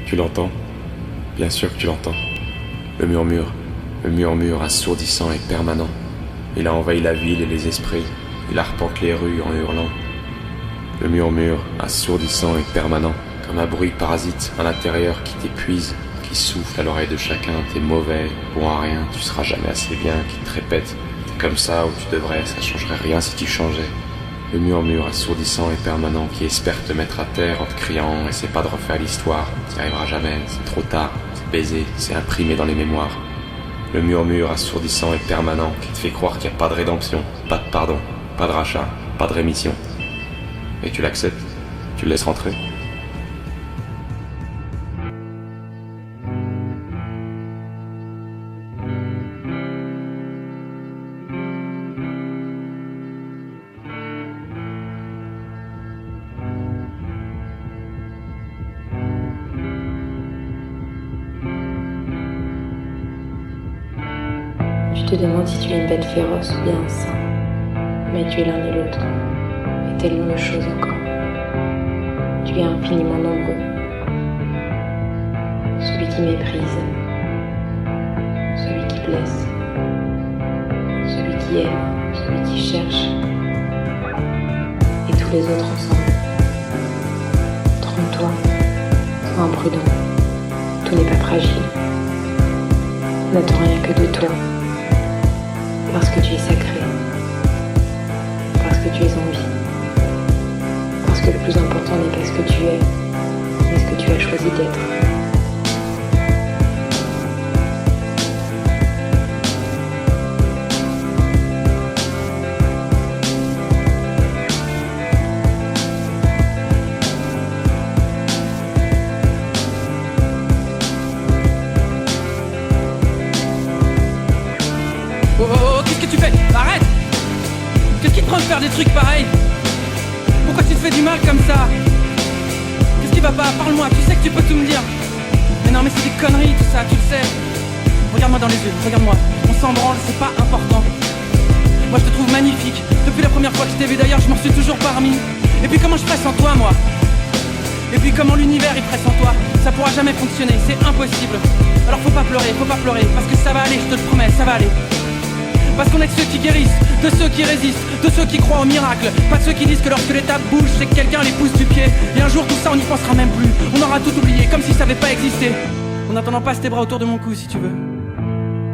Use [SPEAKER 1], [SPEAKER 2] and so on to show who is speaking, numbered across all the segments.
[SPEAKER 1] Tu l'entends? Bien sûr que tu l'entends. Le murmure assourdissant et permanent. Il a envahi la ville et les esprits. Il arpente les rues en hurlant. Le murmure assourdissant et permanent, comme un bruit parasite à l'intérieur qui t'épuise, qui souffle à l'oreille de chacun. T'es mauvais, bon à rien, tu seras jamais assez bien, qui te répète. T'es comme ça où tu devrais, ça changerait rien si tu changeais. Le murmure assourdissant et permanent qui espère te mettre à terre en te criant « Essaie pas de refaire l'histoire, t'y arriveras jamais, c'est trop tard, c'est baisé, c'est imprimé dans les mémoires. » Le murmure assourdissant et permanent qui te fait croire qu'il n'y a pas de rédemption, pas de pardon, pas de rachat, pas de rémission. Et tu l'acceptes, tu le laisses rentrer.
[SPEAKER 2] Tu te demandes si tu es une bête féroce ou bien un saint, mais tu es l'un et l'autre, et tellement de choses encore. Tu es infiniment nombreux, celui qui méprise, celui qui blesse, celui qui aime, celui qui cherche, et tous les autres ensemble. Trompe-toi, sois imprudent, tout n'est pas fragile. N'attends rien que de toi. Parce que tu es sacré, parce que tu es en vie, parce que le plus important n'est pas ce que tu es, mais ce que tu as choisi d'être.
[SPEAKER 3] Qu'est-ce que tu fais? Arrête! Qu'est-ce qui te prend de faire des trucs pareils? Pourquoi tu te fais du mal comme ça? Qu'est-ce qui va pas? Parle-moi, tu sais que tu peux tout me dire. Mais non mais c'est des conneries tout ça, tu le sais. Regarde-moi dans les yeux, regarde-moi. On s'en branle, c'est pas important. Moi je te trouve magnifique. Depuis la première fois que je t'ai vu d'ailleurs, je m'en suis toujours pas remis. Et puis comment je ferais sans toi moi? Et puis comment l'univers il ferait sans toi? Ça pourra jamais fonctionner, c'est impossible. Alors faut pas pleurer, parce que ça va aller, je te le promets, ça va aller. Parce qu'on est de ceux qui guérissent, de ceux qui résistent, de ceux qui croient au miracle. Pas de ceux qui disent que lorsque l'étape bouge, c'est que quelqu'un les pousse du pied. Et un jour tout ça on n'y pensera même plus. On aura tout oublié, comme si ça avait pas existé. En attendant, passe tes bras autour de mon cou si tu veux.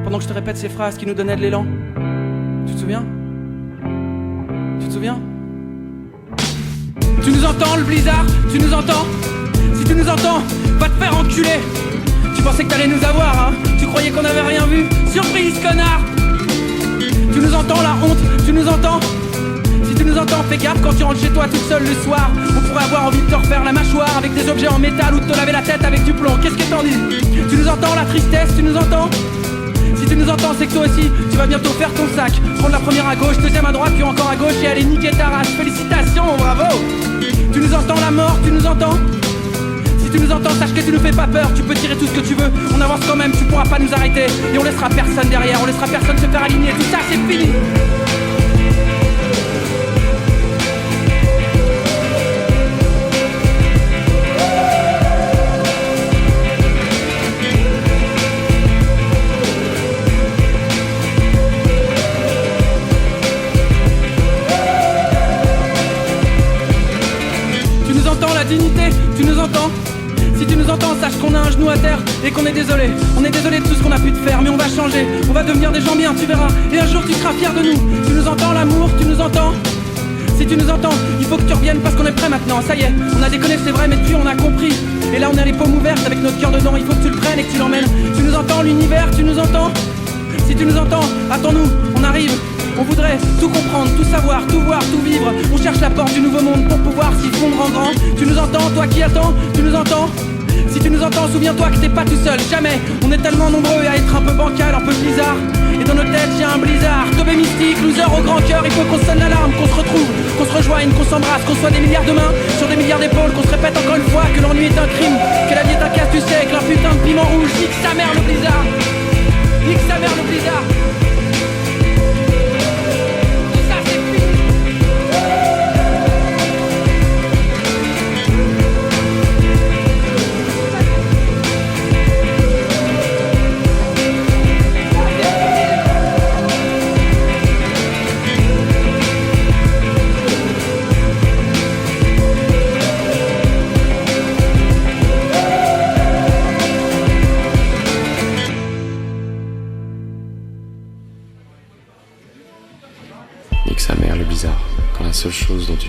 [SPEAKER 3] Pendant que je te répète ces phrases qui nous donnaient de l'élan. Tu te souviens? Tu te souviens? Tu nous entends le blizzard? Tu nous entends? Si tu nous entends, va te faire enculer. Tu pensais que t'allais nous avoir, hein? Tu croyais qu'on avait rien vu? Surprise, connard! Tu nous entends la honte, tu nous entends? Si tu nous entends, fais gaffe quand tu rentres chez toi toute seule le soir. On pourrait avoir envie de te refaire la mâchoire avec des objets en métal ou de te laver la tête avec du plomb. Qu'est-ce que t'en dis? Tu nous entends la tristesse, tu nous entends? Si tu nous entends, c'est que toi aussi, tu vas bientôt faire ton sac. Prendre la première à gauche, deuxième à droite, puis encore à gauche et aller niquer ta race. Félicitations, bravo! Tu nous entends la mort, tu nous entends? Si tu nous entends, sache que tu nous fais pas peur, tu peux tirer tout ce que tu veux. On avance quand même, tu pourras pas nous arrêter. Et on laissera personne derrière, on laissera personne se faire aligner. Tout ça, c'est fini. Tu nous entends la dignité, tu nous entends? Si tu nous entends, sache qu'on a un genou à terre et qu'on est désolé. On est désolé de tout ce qu'on a pu te faire, mais on va changer. On va devenir des gens bien, tu verras. Et un jour tu seras fier de nous. Tu nous entends l'amour, tu nous entends? Si tu nous entends, il faut que tu reviennes parce qu'on est prêt maintenant. Ça y est, on a déconné, c'est vrai, mais depuis on a compris. Et là on a les paumes ouvertes avec notre cœur dedans. Il faut que tu le prennes et que tu l'emmènes. Tu nous entends l'univers, tu nous entends? Si tu nous entends, attends-nous, on arrive. On voudrait tout comprendre, tout savoir, tout voir, tout vivre. On cherche la porte du nouveau monde pour pouvoir s'y fondre en grand. Tu nous entends, toi qui attends, tu nous entends? Si tu nous entends, souviens-toi que t'es pas tout seul, jamais. On est tellement nombreux à être un peu bancal, un peu bizarre. Et dans nos têtes y'a un blizzard. Tobé mystique, loser au grand cœur. Il faut qu'on sonne l'alarme, qu'on se retrouve, qu'on se rejoigne, qu'on s'embrasse, qu'on soit des milliards de mains sur des milliards d'épaules, qu'on se répète encore une fois que l'ennui est un crime, que la vie est un casse, tu sais, que un putain de piment rouge. Nique sa mère le blizzard. Nique sa mère le blizzard.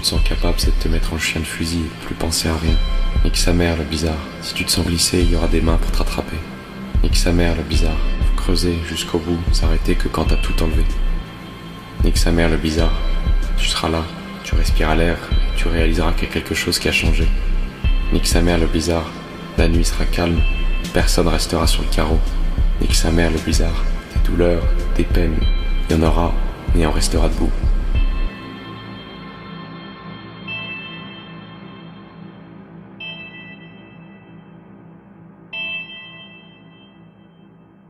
[SPEAKER 1] te sens capable, c'est de te mettre en chien de fusil et de plus penser à rien. Nique sa mère, le bizarre. Si tu te sens glisser, il y aura des mains pour te rattraper. Nique sa mère, le bizarre. Faut creuser jusqu'au bout, s'arrêter que quand t'as tout enlevé. Nique sa mère, le bizarre. Tu seras là, tu respireras l'air, et tu réaliseras qu'il y a quelque chose qui a changé. Nique sa mère, le bizarre. La nuit sera calme, personne restera sur le carreau. Nique sa mère, le bizarre. Des douleurs, des peines, il y en aura, mais on restera debout.